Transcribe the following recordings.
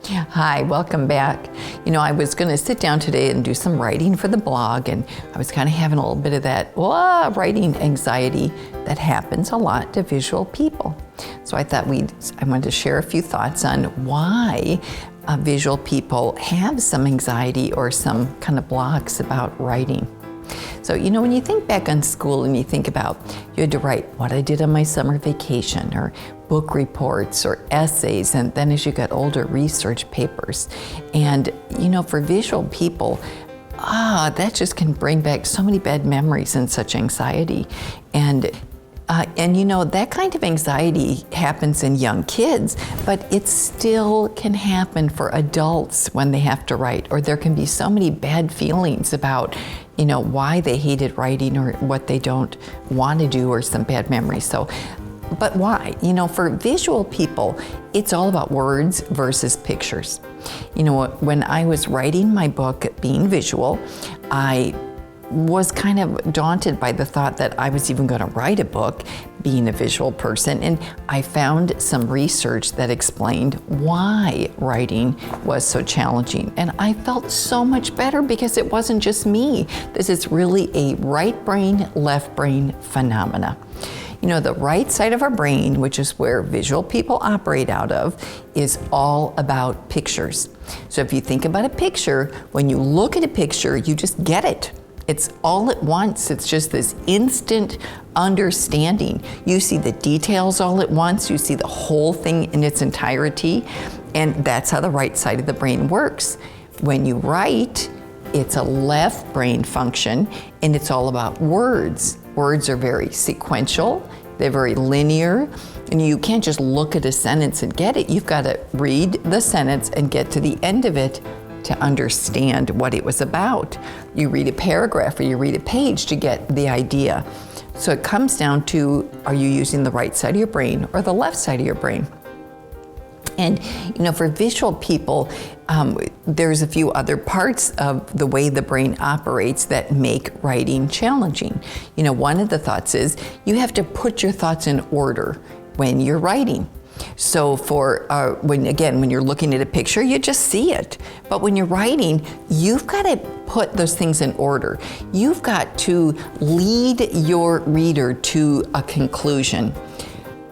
Hi, welcome back. I was going to sit down today and do some writing for the blog, and I was kind of having a little bit of that writing anxiety that happens a lot to visual people. So I thought I wanted to share a few thoughts on why visual people have some anxiety or some kind of blocks about writing. So, when you think back on school and you think about you had to write what I did on my summer vacation or book reports or essays, and then as you got older, research papers. And, for visual people, that just can bring back so many bad memories and such anxiety. And that kind of anxiety happens in young kids, but it still can happen for adults when they have to write, or there can be so many bad feelings about, why they hated writing or what they don't want to do or some bad memories. But why? For visual people, it's all about words versus pictures. When I was writing my book, Being Visual, I was kind of daunted by the thought that I was even going to write a book being a visual person, and I found some research that explained why writing was so challenging, and I felt so much better because it wasn't just me. This is really a right brain, left brain phenomena. The right side of our brain, which is where visual people operate out of, is all about pictures. So if you think about a picture, when you look at a picture, you just get it. It's all at once. It's just this instant understanding. You see the details all at once. You see the whole thing in its entirety. And that's how the right side of the brain works. When you write, it's a left brain function, and it's all about words. Words are very sequential. They're very linear. And you can't just look at a sentence and get it. You've got to read the sentence and get to the end of it to understand what it was about. You read a paragraph or you read a page to get the idea. So it comes down to, are you using the right side of your brain or the left side of your brain? And, for visual people, there's a few other parts of the way the brain operates that make writing challenging. One of the thoughts is you have to put your thoughts in order when you're writing. So when you're looking at a picture, you just see it. But when you're writing, you've got to put those things in order. You've got to lead your reader to a conclusion.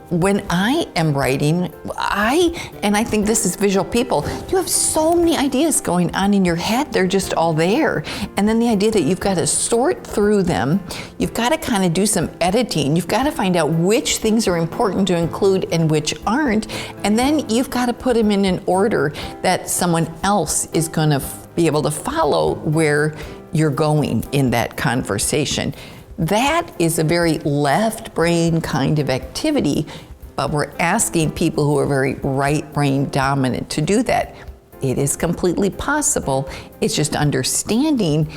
When I am writing, and I think this is visual people, you have so many ideas going on in your head, they're just all there. And then the idea that you've got to sort through them, you've got to kind of do some editing, you've got to find out which things are important to include and which aren't, and then you've got to put them in an order that someone else is going to be able to follow where you're going in that conversation. That is a very left brain kind of activity, but we're asking people who are very right brain dominant to do that. It is completely possible. It's just understanding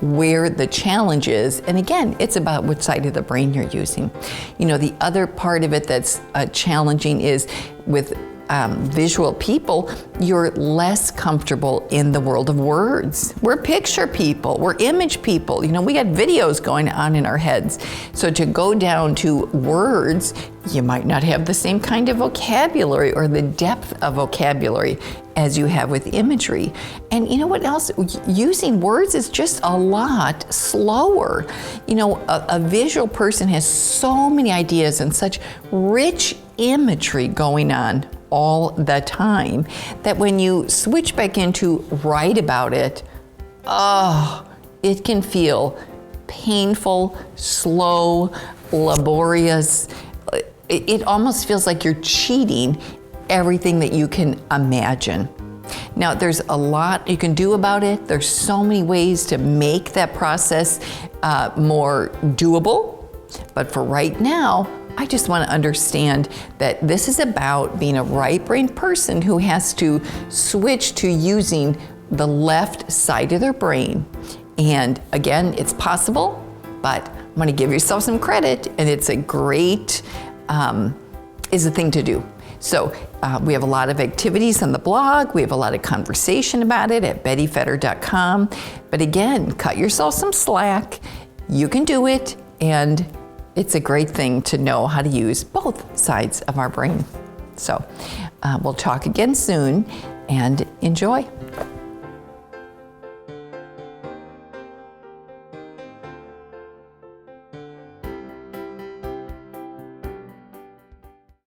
where the challenge is. And again, it's about which side of the brain you're using. The other part of it that's challenging is with visual people, you're less comfortable in the world of words. We're picture people, we're image people. We got videos going on in our heads. So to go down to words, you might not have the same kind of vocabulary or the depth of vocabulary as you have with imagery. And what else? Using words is just a lot slower. A visual person has so many ideas and such rich imagery going on all the time that when you switch back into write about it, it can feel painful, slow, laborious. It almost feels like you're cheating everything that you can imagine. Now, there's a lot you can do about it. There's so many ways to make that process more doable. But for right now, I just want to understand that this is about being a right brain person who has to switch to using the left side of their brain. And again, it's possible, but I'm going to give yourself some credit, and it's a great, is a thing to do. So we have a lot of activities on the blog. We have a lot of conversation about it at bettyfetter.com. But again, cut yourself some slack. You can do it, and it's a great thing to know how to use both sides of our brain. So we'll talk again soon. and enjoy.